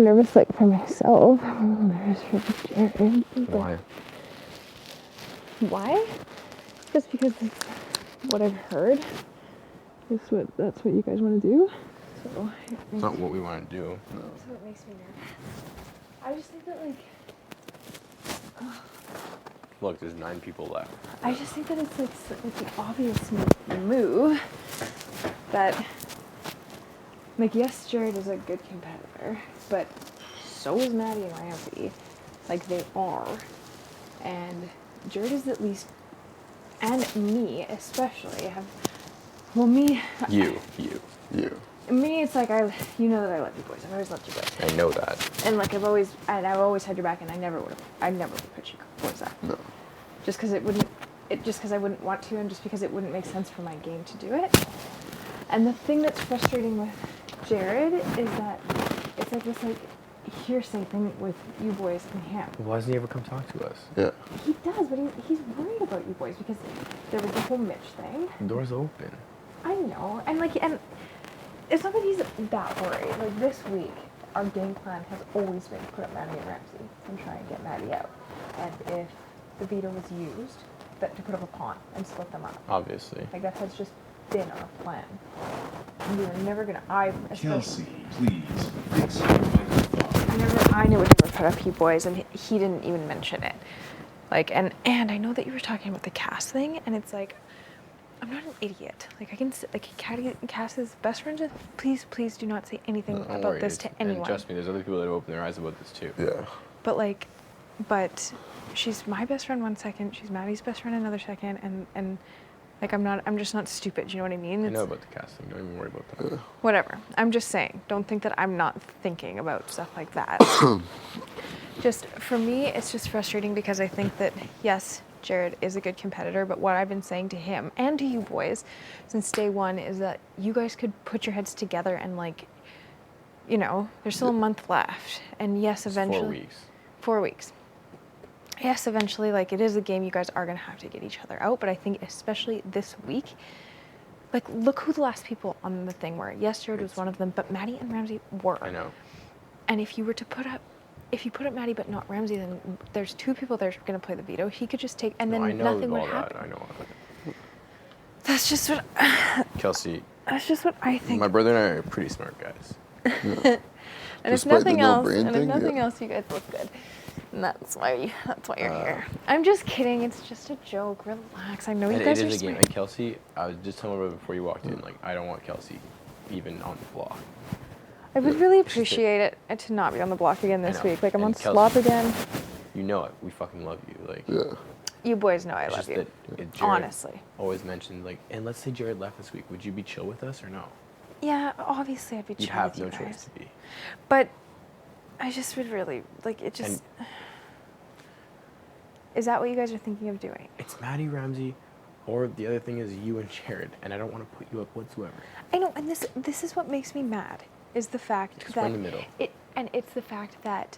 nervous, like, for myself. I'm nervous for Jared. Why? Why? Just because it's what I've heard. That's what you guys want to do. So It's not what we want to do. No. That's what makes me nervous. I just think that, like... Look, there's 9 people left. I just think that it's, like, the obvious move that... Like, yes, Jared is a good competitor, but so is Maddie and Ramsey. Like, they are. And Jared is at least... And me, especially, have... Well, me... You. Me, it's like, you know that I love you boys. I've always loved you boys. I know that. And, like, I've always had your back, and I never would put you boys up. No. Just because I wouldn't want to, and just because it wouldn't make sense for my game to do it. And the thing that's frustrating with Jared is that it's like this, like, hearsay thing with you boys and him. Why doesn't he ever come talk to us? Yeah. He does, but he's worried about you boys because there was the whole Mitch thing. The door's open. I know, and it's not that he's that worried. Like, this week, our game plan has always been to put up Maddie and Ramsey and try and get Maddie out. And if the veto was used, to put up a pawn and split them up. Obviously. Like, that has just been our plan. And we were never gonna. Kelsey, please fix your microphone. I knew we would put up you boys, and he didn't even mention it. Like, and I know that you were talking about the Cass thing, and it's like, I'm not an idiot. Like, I can, like, Cass is best friend. Please do not say anything about this to anyone. And trust me, there's other people that have opened their eyes about this too. Yeah. But she's my best friend one second, she's Maddie's best friend another second, and like, I'm just not stupid, you know what I mean? I know about the casting, don't even worry about that. Whatever. I'm just saying, don't think that I'm not thinking about stuff like that. Just, for me, it's just frustrating because I think that, yes, Jared is a good competitor, but what I've been saying to him and to you boys since day one is that you guys could put your heads together and, like, you know, there's still a month left. And yes, eventually... 4 weeks. 4 weeks. Yes, eventually, like, it is a game you guys are going to have to get each other out, but I think especially this week, like, look who the last people on the thing were. Yes, Jared was one of them, but Maddie and Ramsey were. I know. And if you were to put up Maddie but not Ramsey, then there's 2 people that are going to play the veto. He could just take, and then nothing would happen. I know all that. That's just what... Kelsey. That's just what I think. My brother and I are pretty smart guys. Yeah. And if nothing else, you guys look good. And that's why you're here. I'm just kidding. It's just a joke. Relax. I know you guys are It is a game. smart. And Kelsey, I was just telling her before you walked in, like, I don't want Kelsey even on the block. I would really appreciate it to not be on the block again this week. Like, I'm on Kelsey, slop again. You know it. We fucking love you. Like. Yeah. You boys know I love you. Jared honestly. Always mentioned, like, and let's say Jared left this week. Would you be chill with us or no? Yeah, obviously I'd be chill You'd have with you no guys. choice to be. But I just would really, like, it just... Is that what you guys are thinking of doing? It's Maddie, Ramsey, or the other thing is you and Jared, and I don't want to put you up whatsoever. I know, and this is what makes me mad, is the fact that... we're in the middle. It's the fact that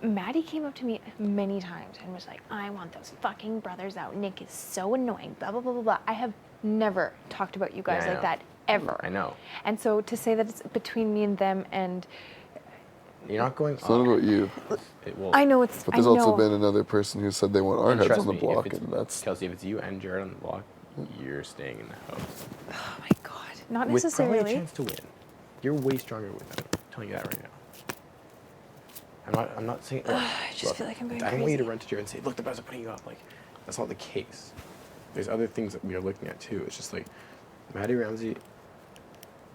Maddie came up to me many times and was like, I want those fucking brothers out. Nick is so annoying, blah, blah, blah, blah, blah. I have never talked about you guys like that, ever. I know. And so to say that it's between me and them and... You're not going It's not about you. I know it's... But there's also been another person who said they want our heads on the block, and that's... Kelsey, if it's you and Jared on the block, you're staying in the house. Oh my God. Not With necessarily. probably a chance to win. You're way stronger with that. I'm telling you that right now. I'm not saying... I just feel like I'm going I don't crazy. want you to run to Jared and say, look, the brothers are putting you up. Like, that's not the case. There's other things that we are looking at too. It's just like, Maddie, Ramsey,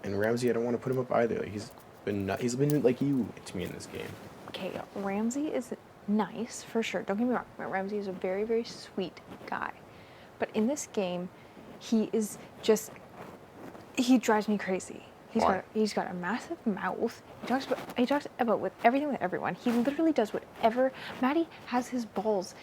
and Ramsey, I don't want to put him up either. Like, he's been like you to me in this game. Okay, Ramsey is nice, for sure. Don't get me wrong. Ramsey is a very, very sweet guy. But in this game, he drives me crazy. He's got a massive mouth. He talks about with everything with everyone. He literally does whatever. Maddie has his balls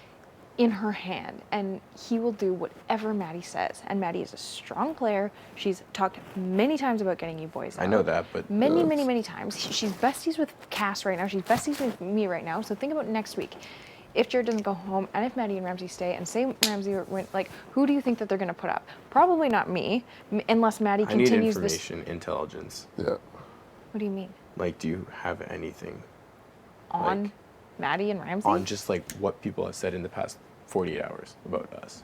in her hand, and he will do whatever Maddie says. And Maddie is a strong player. She's talked many times about getting you boys out. I know that, but... Many times. She's besties with Cass right now. She's besties with me right now. So think about next week. If Jared doesn't go home, and if Maddie and Ramsey stay, and say Ramsey went, like, who do you think that they're going to put up? Probably not me, unless Maddie continues this... I need information, intelligence. Yeah. What do you mean? Like, do you have anything on Like, Maddie and Ramsey? on just like what people have said in the past 48 hours about us.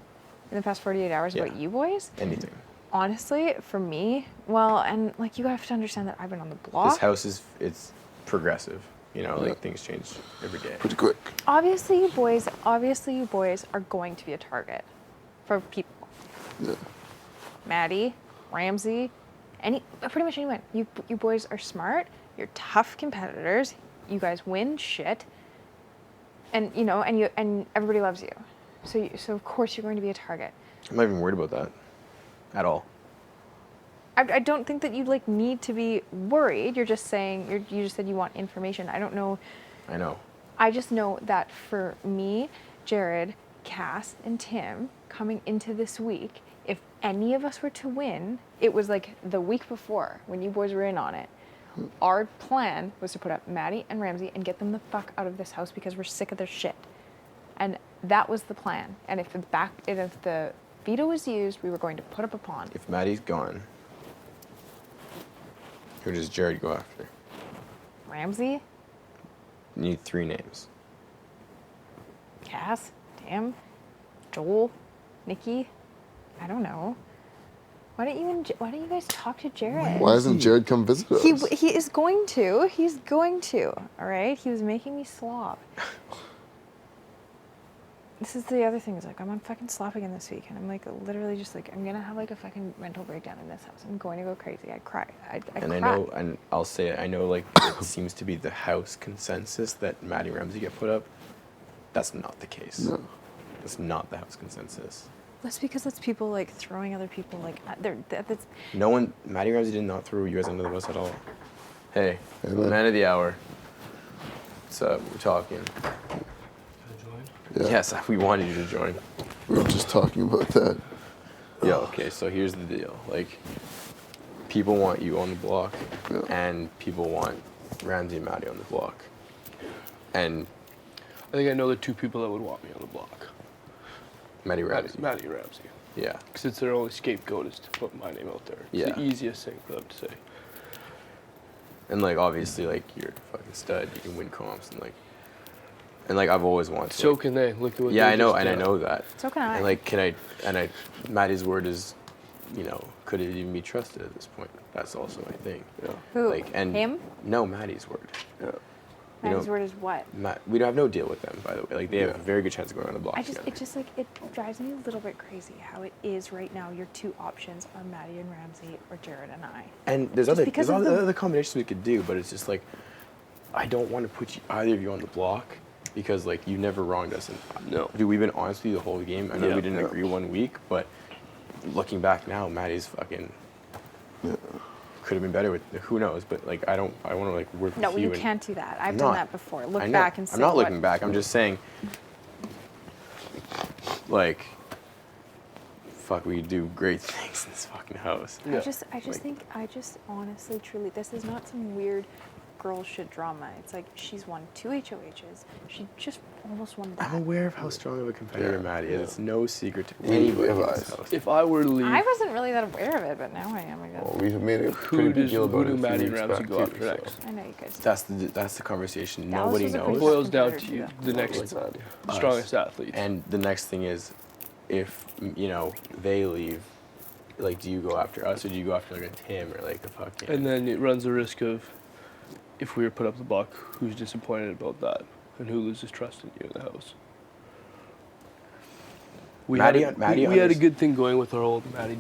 In the past 48 hours Yeah. about you boys? Anything. Honestly, for me, well, and like you have to understand that I've been on the block. This house it's progressive. You know, like Yeah. things change every day. Pretty quick. Obviously, you boys are going to be a target for people. Yeah. Maddie, Ramsey, pretty much anyone. You boys are smart. You're tough competitors. You guys win shit, and you know, and everybody loves you. So of course you're going to be a target. I'm not even worried about that at all. I don't think that you like need to be worried. You're just saying you just said you want information. I don't know. I know. I just know that for me, Jared, Cass, and Tim coming into this week, if any of us were to win, it was like the week before when you boys were in on it. Our plan was to put up Maddie and Ramsey and get them the fuck out of this house because we're sick of their shit. And that was the plan. And if the veto was used, we were going to put up a pond. If Maddie's gone, who does Jared go after? Ramsey, You need 3 names. Cass, Tim, Joel, Nikki. I don't know. Why don't you guys talk to Jared? Why hasn't Jared come visit us? He is going to. He's going to. All right. He was making me slop. This is the other thing. Is like I'm on fucking slop again this week, and I'm like literally just like I'm gonna have like a fucking mental breakdown in this house. I'm going to go crazy. I cry. I And cry. I know, and I'll say it, I know, like, it seems to be the house consensus that Maddie Ramsey get put up. That's not the case. No. That's not the house consensus. That's because it's people like throwing other people like that's No one, Maddie Ramsey did not throw you guys under the bus at all. Hey, Hey, man. man of the hour. What's up? We're talking. Yeah. Yes, we wanted you to join. We were just talking about that. Yeah, okay, so here's the deal. Like, people want you on the block, Yeah. and people want Ramsey and Maddie on the block. And I think I know the 2 people that would want me on the block. Maddie Ramsey. Maddie and Ramsey. Yeah. Because it's their only scapegoat is to put my name out there. It's Yeah. the easiest thing for them to say. And, like, obviously, like, you're a fucking stud. You can win comps, and, like, I've always wanted to. So like, can they. Look at what yeah, they I know, just and I did. know that. so can I. And Maddie's word is, you know, could it even be trusted at this point? That's also my thing. Yeah. Who? Like, and Him? No, Maddie's word. Yeah. You Maddie's know, word is what? We don't have no deal with them, by the way. Like, they have Yeah. a very good chance of going on the block It together. just like it drives me a little bit crazy how it is right now. Your 2 options are Maddie and Ramsey or Jared and I. And there's Just other because there's of the- other combinations we could do, but it's just like I don't want to put either of you on the block because like you never wronged us. And No. dude, we've been honest with you the whole game. I know Yeah. we didn't Yeah. agree 1 week, but looking back now, Maddie's fucking could have been better with. Who knows? But like I want to like work No, with you. you and- can't do that. I've I'm done not. that before. I Look know. back and say I'm not what- looking back. I'm just saying. Like. Fuck, we do great things in this fucking house. Yeah. I just honestly, truly, this is not some weird girl shit drama. It's like she's won 2 HOHs. She just almost won that. I'm aware of how strong of a competitor Yeah, Maddie is. yeah. It's no secret to We anybody in have this eyes. house. If I were to leave, I wasn't really that aware of it, but now I am, I guess. Well, we made a pretty who big does deal about it. do a few Maddie and weeks Ramsey back, go too, after so. next? I know you guys. That's the conversation. Dallas Nobody was a pretty knows. good Boils down competitor, to you, too. the next Like that. strongest athlete. And the next thing is, if you know they leave, like, do you go after us or do you go after like a Tim or like a fucking? And then it runs the risk of, if we were put up the block, who's disappointed about that, and who loses trust in you in the house. We Maddie- had Maddie we had a unders- good thing going with our old Maddie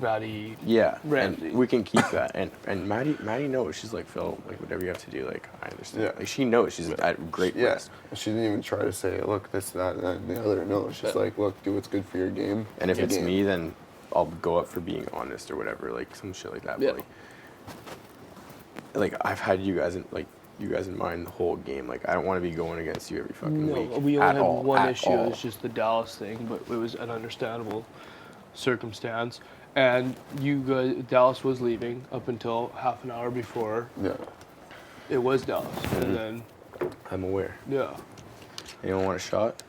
Maddie. yeah, Ramsey. and we can keep that. And Maddie knows. She's like, Phil, like whatever you have to do, like I understand. Yeah. Like she knows. She's at great Yeah. risk. She didn't even try to say, look, this, that, and the other. No, she's like, look, do what's good for your game. And if Your it's game. me, then I'll go up for being honest or whatever, like some shit like that. Yeah. But like I've had you guys in mind the whole game. Like I don't want to be going against you every fucking No, week. we only at had all, one at issue. all. It was just the Dallas thing, but it was an understandable circumstance. And you guys, Dallas was leaving up until half an hour before Yeah. it was Dallas, Mm-hmm. and then I'm aware. yeah, Anyone want a shot?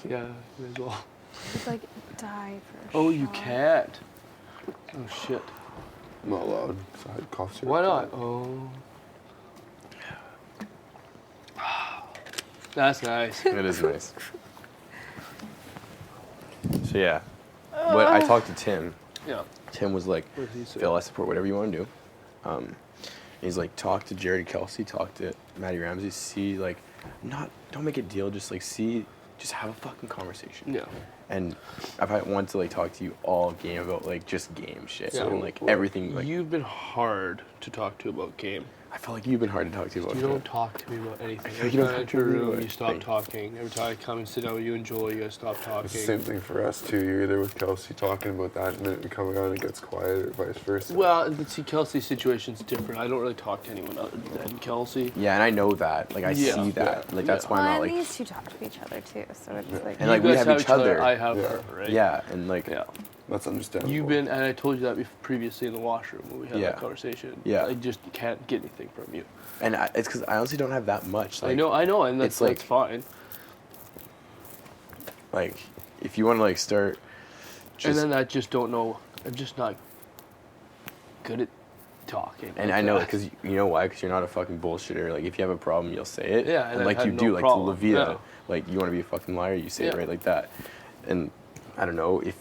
yeah, you as well. Just like die for a Oh, you shot. can't. Oh shit. I'm not allowed. So I had cough syrup. Why not? Oh, That's nice. It is nice. So yeah, what I talked to Tim. Yeah. Tim was like, What did he say? Phil, I support whatever you want to do. He's like, talk to Jared Kelsey, talk to Maddie Ramsey, see, like, don't make a deal, just like just have a fucking conversation. Yeah. And I've wanted to like talk to you all game about like just game shit and like Well, everything. Like, you've been hard to talk to about game. I felt like you've been hard to talk to about. You shit. don't talk to me about anything. feel like Every you time don't I talk to enter a me room, about you stop anything. talking. Every time I come and sit down with you and Joel, you guys stop It's talking. the same thing for us too. You're either with Kelsey talking about that, and then we come around and it gets quiet, or vice versa. Well, but see, Kelsey's situation's different. I don't really talk to anyone other than Kelsey. Yeah, and I know that. Like I Yeah. see that. Yeah. Like that's Yeah. why I'm Well, not and like. these two talk to each other too, so it's like. And, like, you we guys have each other. I have Yeah. her, right? Yeah, and like. Yeah. That's understandable. You've been, and I told you that previously in the washroom when we had Yeah. that conversation. Yeah. I just can't get anything from you. And it's because I honestly don't have that much. Like, I know, and that's, it's like- that's fine. Like, if you want to like start. And then I just don't know. I'm just not good at talking. And like I know that. because you know why? Because you're not a fucking bullshitter. Like if you have a problem, you'll say it. Yeah, and and I like had you no do, like problem, to Lavita, yeah. like you want to be a fucking liar, you say it Yeah. right like that. And I don't know if,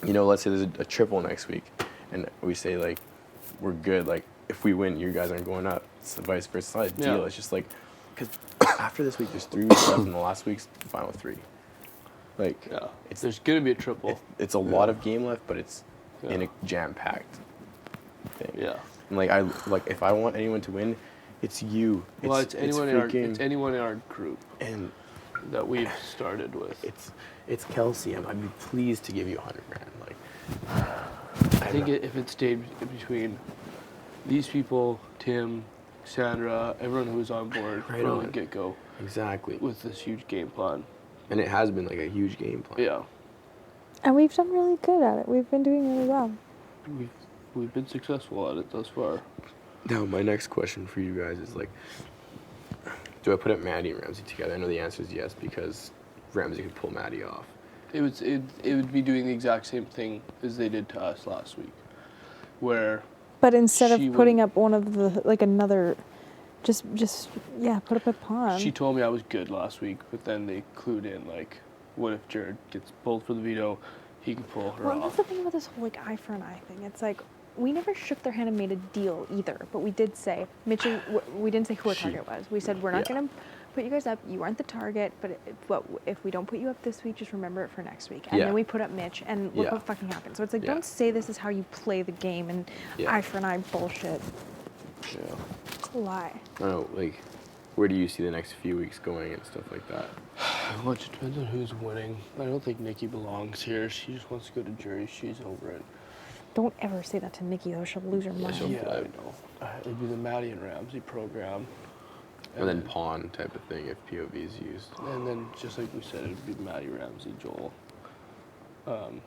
let's say there's a triple next week, and we say like, we're good. Like if we win, you guys aren't going up. It's the vice versa. It's not a deal. Yeah. It's just like, because after this week, there's 3 weeks left, and the last week's the final 3. Like Yeah. it's There's gonna be a triple. it's a lot of game left, but it's in Yeah. a jam-packed thing. Yeah. And like if I want anyone to win, it's you. Well, it's anyone in our freaking- it's anyone in our group and that we've started with. it's Kelsey. I'd be pleased to give you $100,000. Like I think if it stayed between these people, Tim, Sandra, everyone who was on board Right from on. the get-go exactly. with this huge game plan. And it has been like a huge game plan. Yeah. And we've done really good at it. We've been doing really well. We've been successful at it thus far. Now my next question for you guys is like, do I put up Maddie and Ramsey together? I know the answer is yes because Ramsey could pull Maddie off. It would be doing the exact same thing as they did to us last week, where But instead She of putting would- up one of the, like another, just put up a pawn. she told me I was good last week, but then they clued in like, what if Jared gets pulled for the veto, he could pull her Well, that's off. the thing about this whole like eye for an eye thing. It's like we never shook their hand and made a deal either, but we did say Mitchell. We didn't say who our She- target was. We said we're not yeah. going to put you guys up. You aren't the target, but if we don't put you up this week, just remember it for next week. And Yeah. then we put up Mitch, and look Yeah. what fucking happened. So it's like Yeah. don't say this is how you play the game and Yeah. eye for an eye bullshit. Yeah. It's a lie. I don't know, like, where do you see the next few weeks going and stuff like that? Well, it depends on who's winning. I don't think Nikki belongs here. She just wants to go to jury. She's over it. Don't ever say that to Nikki though. She'll lose her mind. she'll- Yeah, I know. It'd be the Maddie and Ramsey program. And then pawn type of thing if POV is used. And then, just like we said, it'd be Maddie, Ramsey, Joel,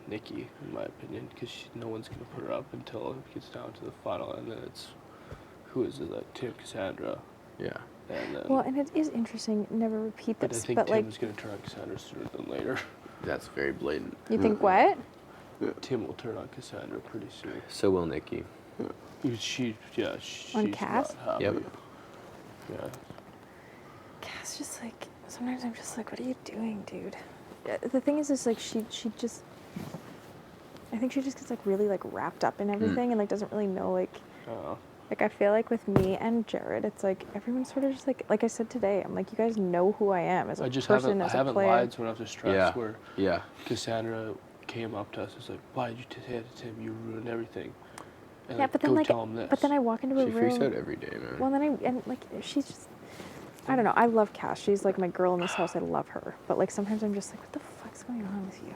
Nikki, in my opinion, because no one's going to put her up until it gets down to the final, and then it's, who is it, like Tim, Cassandra, Yeah. and then, Well, and it is interesting. Never repeat but I this, think but like, Tim's going to turn on Cassandra sooner than later. That's very blatant. you think what? Tim will turn on Cassandra pretty soon. So will Nikki. She's On Cass? not happy. Yep. Yeah. Cass just like sometimes I'm just like, what are you doing, dude? The thing is like she just, I think she just gets like really like wrapped up in everything and like doesn't really know like I feel like with me and Jared, it's like everyone's sort of just like I said today, I'm like you guys know who I am as a I just person, haven't, I as a haven't player. lied, so I don't have to stress Yeah. where Yeah. Cassandra came up to us and was like, why did you say that to Tim? You ruined everything. And Yeah, but then go like, tell him this. but then I walk into a She room. freaks out every day, man. Well, then she's just, I don't know. I love Cass. She's like my girl in this house. I love her. But like sometimes I'm just like, what the fuck's going on with you?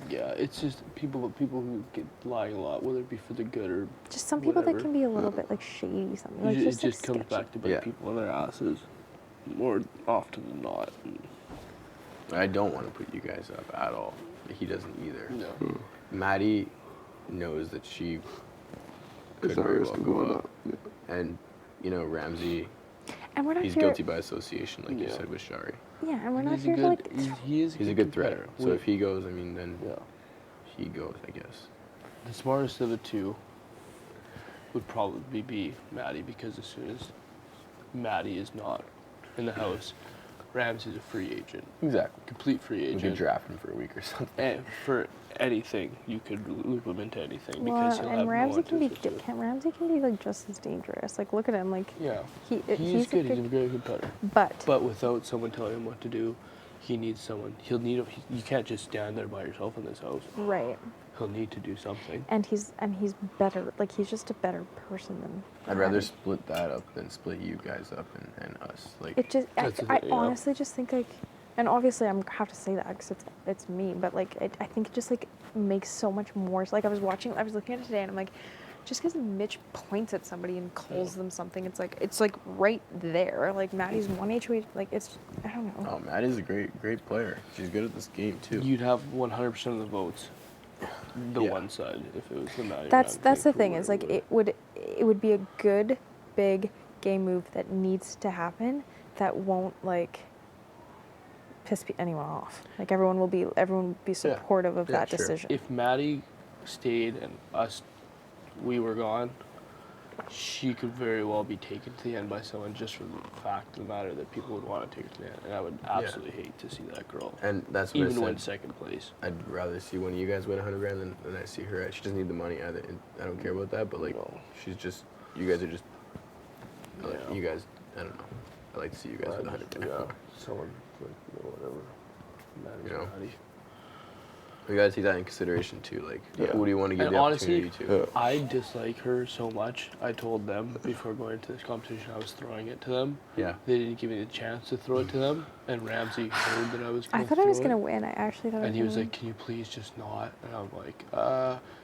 Yeah, it's just people who get lying a lot, whether it be for the good or Just some people that whatever. can be a little bit like shady, something like it just just like, comes sketchy. back to bite Yeah. people in their asses more often than not. I don't want to put you guys up at all. He doesn't either. No. Maddie knows that she could It's not very risk well of go going up. up. Yeah. And, Ramsey, And we're not he's here. guilty by association, like you Yeah. said with Shari. Yeah, and we're not He's a here good, to like. he is He's a good threat. competitor. So if he goes, I mean, then yeah. he goes, I guess. The smartest of the two would probably be Maddie, because as soon as Maddie is not in the house, Ramsey's a free agent, Exactly. complete free We could agent. draft him for a week or something. And for anything, you could loop him into anything Well, because he'll have and no Ramsey one can to be assist with. Ramsey can be like just as dangerous. Like look at him, like Yeah, he's he's a good. He's a very good player. but But without someone telling him what to do, he needs someone. He'll need. You can't just stand there by yourself in this house. right, He'll need to do something. and he's better. Like he's just a better person than. I'd rather Maddie. split that up than split you guys up and us. Like, It just That's the I thing, yeah. honestly just think like, and obviously I'm have to say that because it's me, but like I think it just like makes so much more. Like I was looking at it today and I'm like, just because Mitch points at somebody and calls them something, it's like right there. Like Maddie's 1 HOH, like it's I don't know. oh, Maddie's a great player. She's good at this game too. You'd have 100% of the votes. The Yeah. one side, if it was the Maddie. That's Ramsey the for thing is like whatever. it would be a good big game move that needs to happen that won't like piss anyone off. Like everyone will be supportive of Yeah, that sure. decision. If Maddie stayed and we were gone, she could very well be taken to the end by someone just for the fact of the matter that people would want to take her to the end. And I would absolutely hate to see that girl. And that's what Even I win said. second place. I'd rather see one of you guys win 100 grand than I see her. She doesn't need the money either. And I don't care about that. But like, No. she's just. You guys are just. Like, Yeah. you guys. I don't know. I like to see you guys with 100 grand. Yeah, someone like whatever. Maddie's You know. Maddie. We gotta take that in consideration too. Like, Yeah. who do you want to give And the honestly, opportunity to? I dislike her so much. I told them before going into this competition I was throwing it to them. Yeah. They didn't give me the chance to throw it to them, and Ramsey heard that I was going I to thought I was throw gonna it. win. I actually thought. I And was he was gonna like, "Can you please just not?" And I'm like,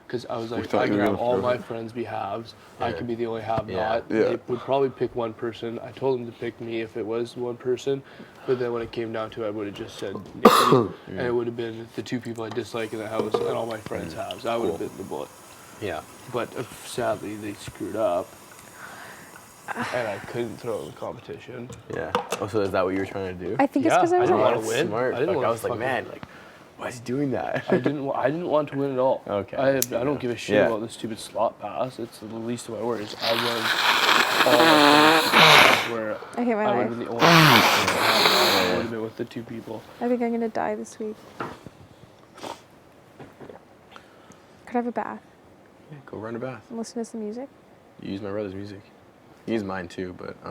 because I was like, thought I you can were have gonna all throw my it. friends be halves. I Yeah. can be the only have Yeah. not. Yeah. They would probably pick one person. I told them to pick me if it was one person, but then when it came down to it, I would have just said Nikki, and it would have been the two people I dislike in the house and all my friends' halves. I would have Cool. been the bullet. Yeah. But sadly, they screwed up, and I couldn't throw in the competition. Yeah. Oh, so is that what you were trying to do? I think it's because I I was didn't like, want to win. Smart. I didn't Fuck, want I was like, fucking- man, like, why is he doing that? I didn't want to win at all. Okay. I don't give a shit Yeah. about the stupid slot pass. It's the least of my worries. I run all my friends where I hit my I would have knife. been the only I would have been with the two people. I think I'm gonna die this week. Could I have a bath Yeah, go run a bath. and listen to some music? You use my brother's music. You use mine too, but